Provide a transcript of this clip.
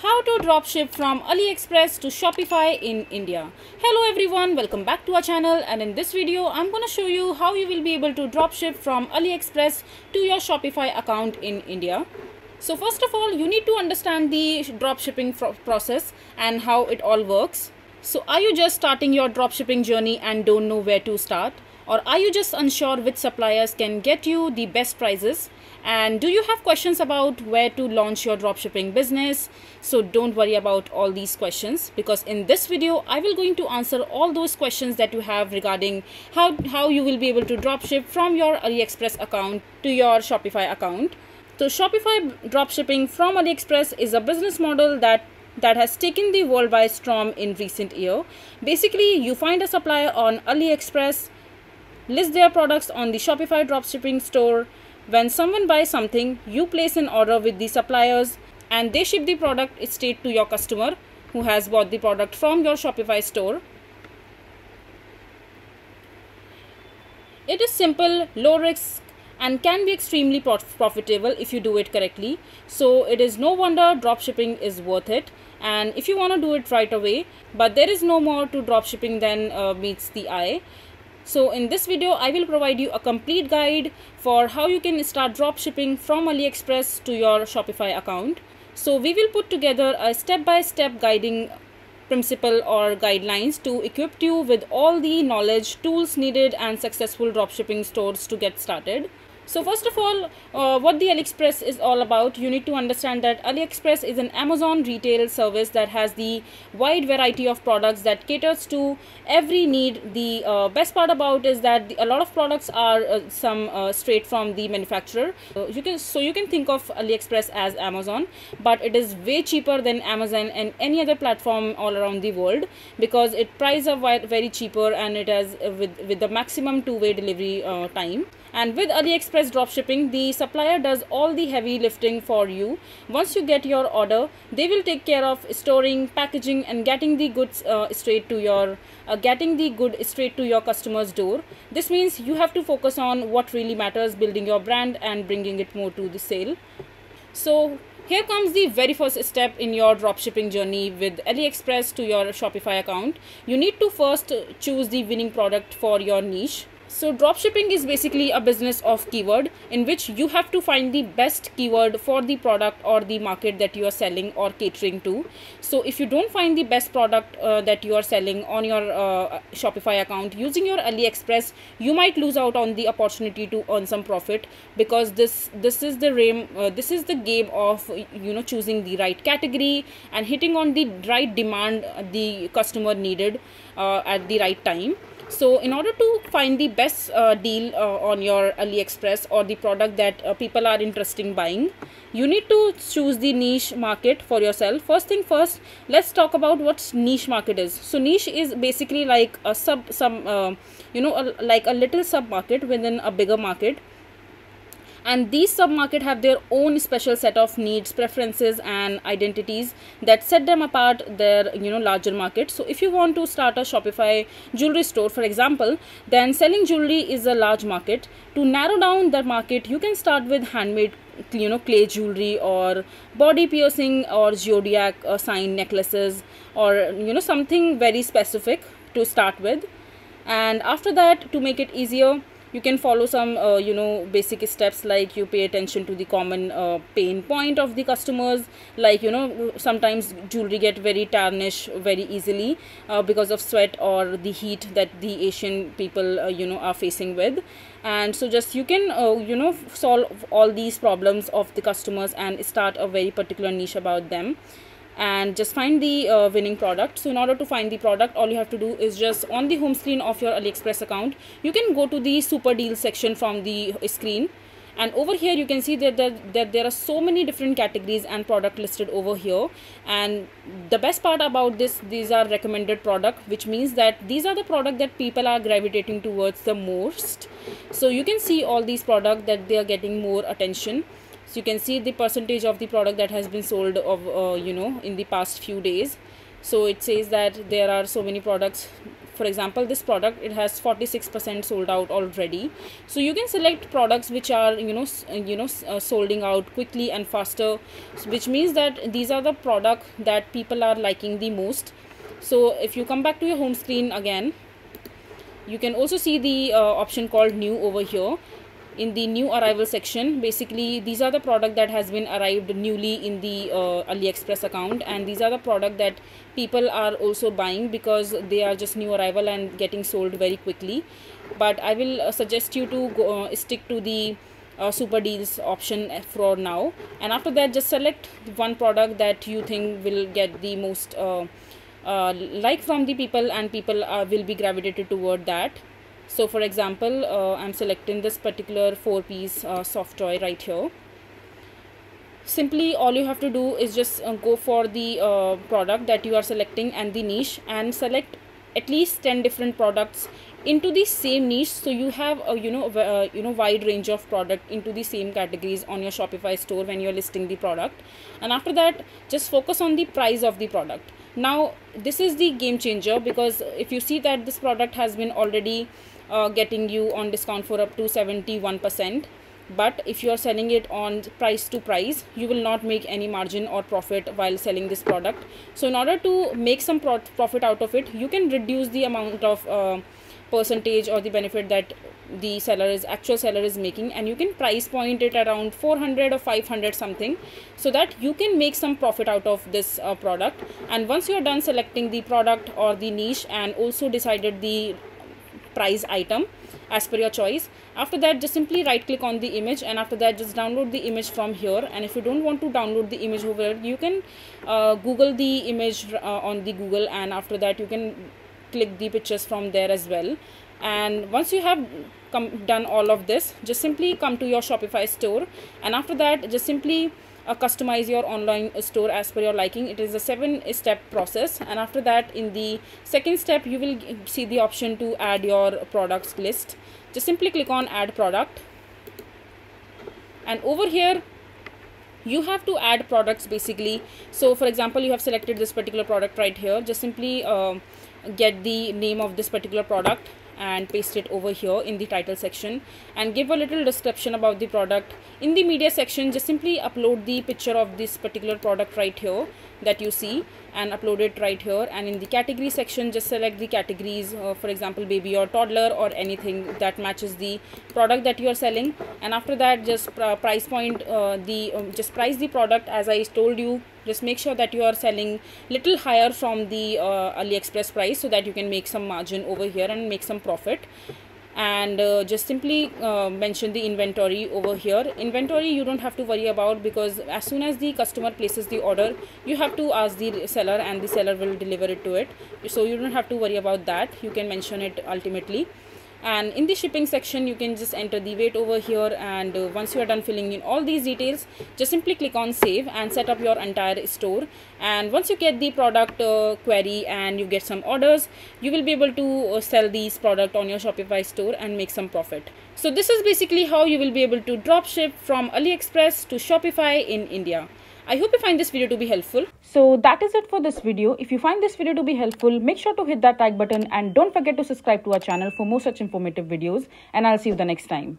How to dropship from Aliexpress to Shopify in India. Hello everyone, welcome back to our channel, and in this video I'm going to show you how you will be able to dropship from Aliexpress to your Shopify account in India. So first of all, you need to understand the dropshipping process and how it all works. So are you just starting your dropshipping journey and don't know where to start? Or are you just unsure which suppliers can get you the best prices? And do you have questions about where to launch your dropshipping business? So don't worry about all these questions, because in this video I will going to answer all those questions that you have regarding how you will be able to dropship from your Aliexpress account to your Shopify account. So Shopify dropshipping from Aliexpress is a business model that has taken the world by storm in recent year. Basically, you find a supplier on Aliexpress, list their products on the Shopify dropshipping store. When someone buys something, you place an order with the suppliers and they ship the product straight to your customer who has bought the product from your Shopify store. It is simple, low risk, and can be extremely profitable if you do it correctly. So it is no wonder dropshipping is worth it, and if you want to do it right away. But there is no more to dropshipping than meets the eye. So in this video I will provide you a complete guide for how you can start dropshipping from Aliexpress to your Shopify account. So we will put together a step-by-step guiding principle or guidelines to equip you with all the knowledge, tools needed and successful dropshipping stores to get started. So first of all, what the Aliexpress is all about, you need to understand that Aliexpress is an Amazon retail service that has the wide variety of products that caters to every need. The best part about is that a lot of products are straight from the manufacturer. You can think of Aliexpress as Amazon, but it is way cheaper than Amazon and any other platform all around the world, because it prices are very cheaper and it has with the maximum two-way delivery time. And with Aliexpress dropshipping, the supplier does all the heavy lifting for you. Once you get your order, they will take care of storing, packaging, and getting the goods straight to your customer's door. This means you have to focus on what really matters, building your brand and bringing it more to the sale. So here comes the very first step in your dropshipping journey with Aliexpress to your Shopify account. You need to first choose the winning product for your niche. So dropshipping is basically a business of keyword, in which you have to find the best keyword for the product or the market that you are selling or catering to. So if you don't find the best product that you are selling on your Shopify account using your Aliexpress, you might lose out on the opportunity to earn some profit, because this is the game of choosing the right category and hitting on the right demand the customer needed at the right time. So in order to find the best deal on your Aliexpress or the product that people are interested in buying, you need to choose the niche market for yourself. First thing first, let's talk about what niche market is. So niche is basically like a like a little sub market within a bigger market. And these sub-market have their own special set of needs, preferences and identities that set them apart their larger market. So if you want to start a Shopify jewelry store, for example, then selling jewelry is a large market. To narrow down that market, you can start with handmade clay jewelry or body piercing or zodiac sign necklaces, or something very specific to start with. And after that, to make it easier, you can follow some basic steps, like you pay attention to the common pain point of the customers. Like sometimes jewelry get very tarnished very easily because of sweat or the heat that the Asian people are facing with. And so just you can solve all these problems of the customers and start a very particular niche about them, and just find the winning product. So in order to find the product, all you have to do is just on the home screen of your Aliexpress account, you can go to the super deal section from the screen, and over here you can see that there are so many different categories and product listed over here. And the best part about this, these are recommended product, which means that these are the product that people are gravitating towards the most. So you can see all these products that they are getting more attention. So you can see the percentage of the product that has been sold of in the past few days. So it says that there are so many products for example, this product, it has 46% sold out already. So you can select products which are solding out quickly and faster, which means that these are the product that people are liking the most. So if you come back to your home screen again, you can also see the option called new over here. In the new arrival section, basically these are the product that has been arrived newly in the Aliexpress account, and these are the product that people are also buying because they are just new arrival and getting sold very quickly. But I will suggest you to go, stick to the super deals option for now, and after that just select one product that you think will get the most like from the people, and people will be gravitated toward that. So for example, I'm selecting this particular 4-piece soft toy right here. Simply all you have to do is just go for the product that you are selecting and the niche, and select at least 10 different products into the same niche, so you have a wide range of product into the same categories on your Shopify store when you're listing the product. And after that, just focus on the price of the product. Now this is the game changer, because if you see that this product has been already getting you on discount for up to 71%, but if you are selling it on price to price, you will not make any margin or profit while selling this product. So in order to make some profit out of it, you can reduce the amount of percentage or the benefit that the actual seller is making, and you can price point it around 400 or 500 something, so that you can make some profit out of this product. And once you are done selecting the product or the niche and also decided the price item as per your choice, after that just simply right click on the image, and after that just download the image from here. And if you don't want to download the image over, you can Google the image on the Google, and after that you can click the pictures from there as well. And once you have done all of this, just simply come to your Shopify store, and after that just simply customize your online store as per your liking. It is a 7-step process, and after that in the second step you will see the option to add your products list. Just simply click on add product, and over here you have to add products basically. So for example, you have selected this particular product right here. Just simply get the name of this particular product and paste it over here in the title section, and give a little description about the product. In the media section, just simply upload the picture of this particular product right here that you see, and upload it right here. And in the category section, just select the categories, for example baby or toddler or anything that matches the product that you are selling. And after that just price point just price the product as I told you. Just make sure that you are selling little higher from the Aliexpress price, so that you can make some margin over here and make some profit. And just simply mention the inventory over here. Inventory you don't have to worry about, because as soon as the customer places the order, you have to ask the seller and the seller will deliver it to it, so you don't have to worry about that. You can mention it ultimately. And in the shipping section, you can just enter the weight over here, and once you are done filling in all these details, just simply click on save and set up your entire store. And once you get the product query and you get some orders, you will be able to sell these product on your Shopify store and make some profit. So this is basically how you will be able to drop ship from AliExpress to Shopify in India. I hope you find this video to be helpful. So that is it for this video. If you find this video to be helpful, make sure to hit that like button, and don't forget to subscribe to our channel for more such informative videos, and I'll see you the next time.